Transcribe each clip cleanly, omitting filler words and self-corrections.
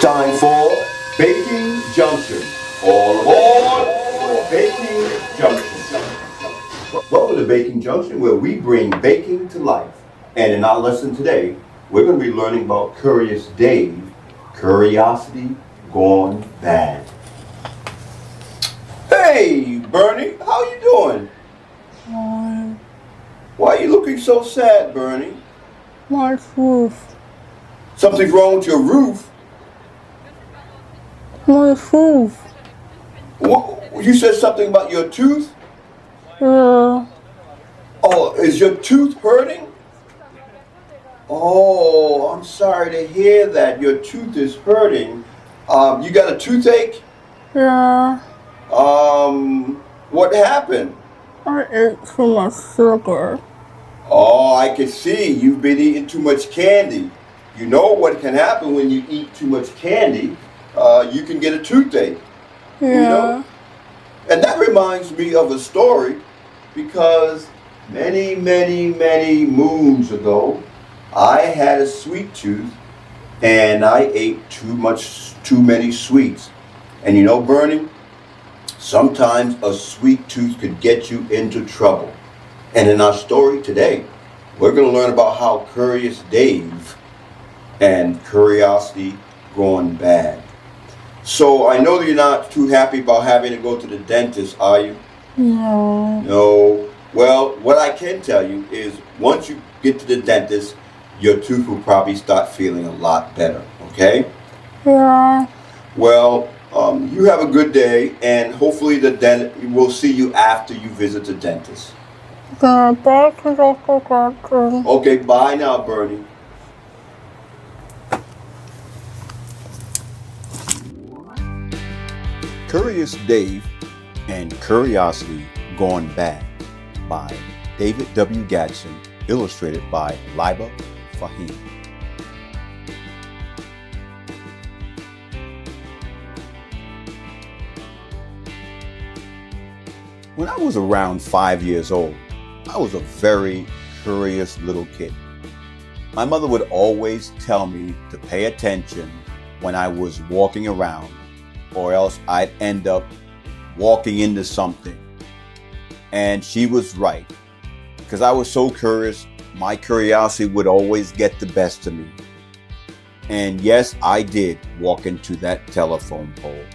It's time for Baking Junction. All aboard for Baking Junction. Welcome to Baking Junction, where we bring baking to life. And in our lesson today, we're going to be learning about Curious Dave, curiosity gone bad. Hey, Bernie, how you doing? Fine. Why are you looking so sad, Bernie? My roof. Something's wrong with your roof? My roof. What, you said something about your tooth? Yeah. Oh, is your tooth hurting? Oh, I'm sorry to hear that. Your tooth is hurting. You got a toothache? Yeah. What happened? I ate too much sugar. Oh, I can see you've been eating too much candy. You know what can happen when you eat too much candy? You can get a toothache. Yeah. You know? And that reminds me of a story because many moons ago, I had a sweet tooth and I ate too many sweets. And you know, Bernie, sometimes a sweet tooth could get you into trouble. And in our story today, we're going to learn about how Curious Dave and curiosity gone bad. So I know that you're not too happy about having to go to the dentist, are you? No. No. Well, what I can tell you is once you get to the dentist, your tooth will probably start feeling a lot better, okay? Yeah. Well, you have a good day, and hopefully we'll see you after you visit the dentist. Bye to Dr. Jackson. Okay, bye now, Bernie. Curious Dave and Curiosity Gone Bad by David W. Gadsden, illustrated by Liba Fahim. When I was around 5 years old, I was a very curious little kid. My mother would always tell me to pay attention when I was walking around, or else I'd end up walking into something. And she was right, because I was so curious, my curiosity would always get the best of me. And yes, I did walk into that telephone pole.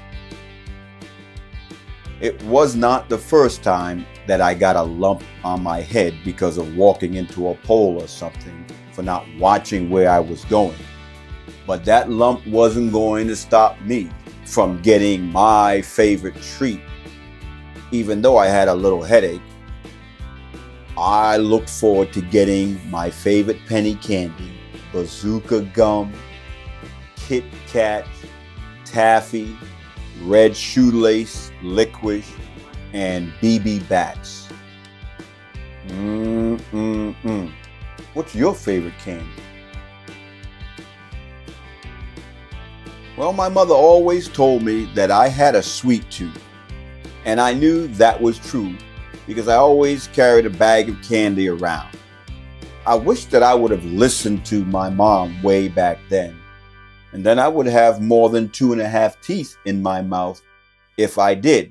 It was not the first time that I got a lump on my head because of walking into a pole or something for not watching where I was going. But that lump wasn't going to stop me from getting my favorite treat. Even though I had a little headache, I looked forward to getting my favorite penny candy, bazooka gum, Kit Kat, taffy, red shoelace, licorice, and BB bats. What's your favorite candy? Well, my mother always told me that I had a sweet tooth, and I knew that was true because I always carried a bag of candy around. I wish that I would have listened to my mom way back then, and then I would have more than 2.5 teeth in my mouth if I did.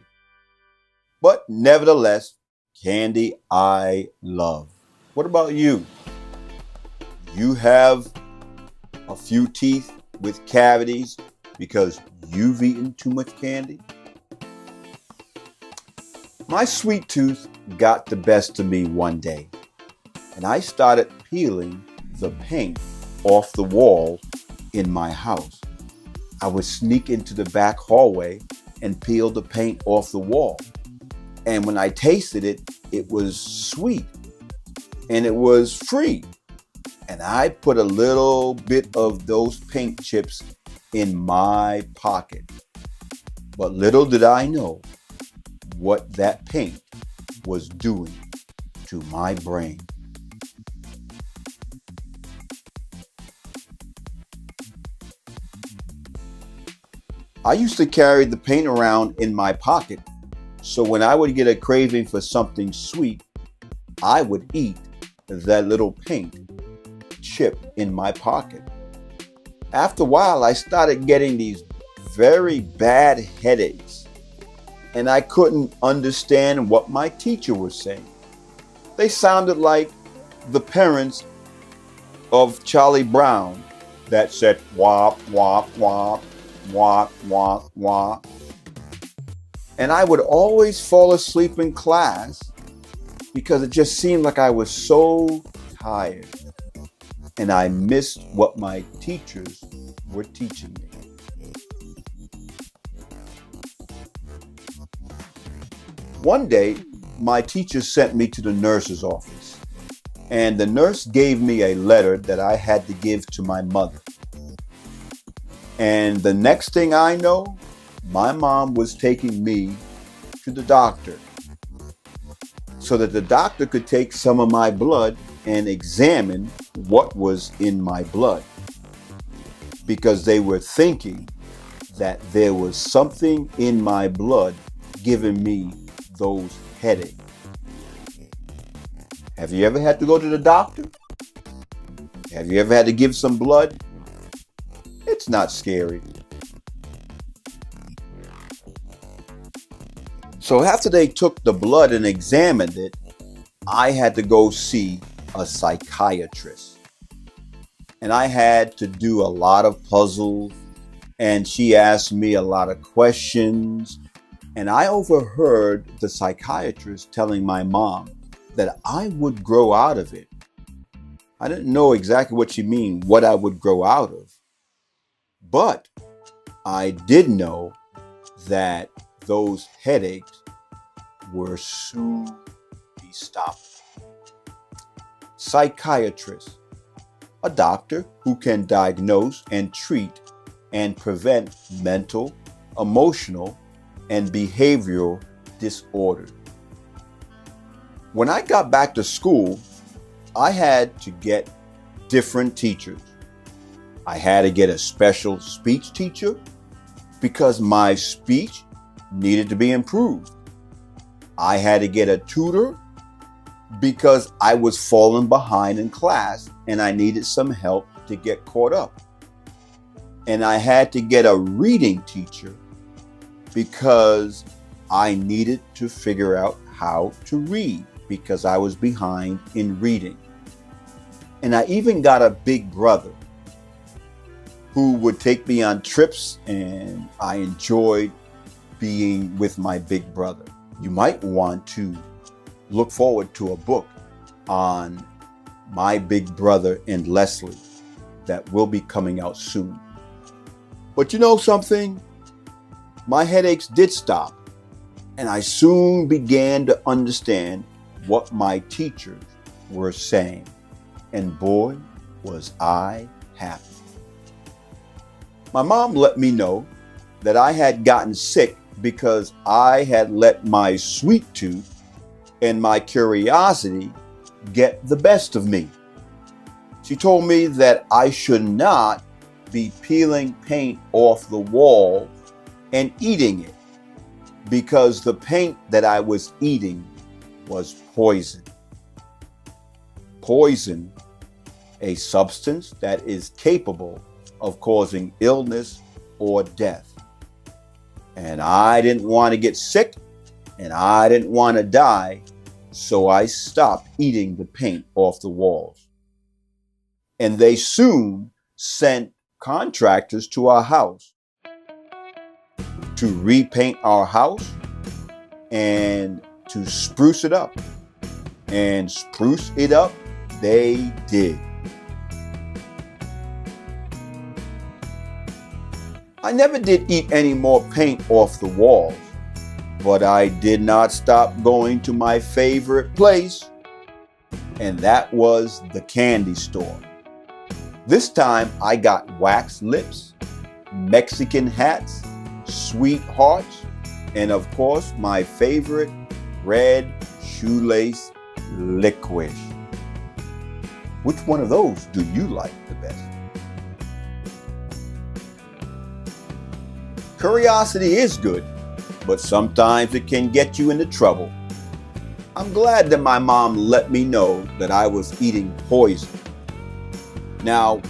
But nevertheless, candy I love. What about you? You have a few teeth with cavities because you've eaten too much candy? My sweet tooth got the best of me one day, and I started peeling the paint off the wall in my house. I would sneak into the back hallway and peel the paint off the wall. And when I tasted it, it was sweet and it was free. And I put a little bit of those paint chips in my pocket. But little did I know what that paint was doing to my brain. I used to carry the paint around in my pocket, so when I would get a craving for something sweet, I would eat that little paint chip in my pocket. After a while, I started getting these very bad headaches, and I couldn't understand what my teacher was saying. They sounded like the parents of Charlie Brown that said wop, wop, wop, wop, wop, wop. And I would always fall asleep in class because it just seemed like I was so tired and I missed what my teachers were teaching me. One day, my teacher sent me to the nurse's office, and the nurse gave me a letter that I had to give to my mother. And the next thing I know, my mom was taking me to the doctor so that the doctor could take some of my blood and examine what was in my blood, because they were thinking that there was something in my blood giving me those headaches. Have you ever had to go to the doctor? Have you ever had to give some blood? It's not scary. So after they took the blood and examined it, I had to go see a psychiatrist. And I had to do a lot of puzzles, and she asked me a lot of questions. And I overheard the psychiatrist telling my mom that I would grow out of it. I didn't know exactly what she meant, what I would grow out of. But I did know that those headaches were soon be stopped. Psychiatrist, a doctor who can diagnose and treat and prevent mental, emotional, and behavioral disorders. When I got back to school, I had to get different teachers. I had to get a special speech teacher because my speech needed to be improved. I had to get a tutor because I was falling behind in class and I needed some help to get caught up. And I had to get a reading teacher because I needed to figure out how to read because I was behind in reading. And I even got a big brother who would take me on trips, and I enjoyed being with my big brother. You might want to look forward to a book on my big brother and Leslie that will be coming out soon. But you know something? My headaches did stop, and I soon began to understand what my teachers were saying. And boy, was I happy. My mom let me know that I had gotten sick because I had let my sweet tooth and my curiosity get the best of me. She told me that I should not be peeling paint off the wall and eating it because the paint that I was eating was poison. Poison, a substance that is capable of causing illness or death. And I didn't want to get sick and I didn't want to die, so I stopped eating the paint off the walls. And they soon sent contractors to our house to repaint our house and to spruce it up. And spruce it up they did. I never did eat any more paint off the walls, but I did not stop going to my favorite place, and that was the candy store. This time I got wax lips, Mexican hats, sweethearts, and of course my favorite red shoelace licorice. Which one of those do you like the best? Curiosity is good, but sometimes it can get you into trouble. I'm glad that my mom let me know that I was eating poison. Now,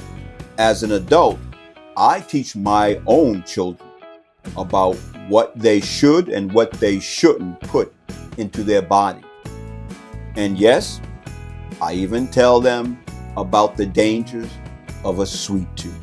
as an adult, I teach my own children about what they should and what they shouldn't put into their body. And yes, I even tell them about the dangers of a sweet tooth.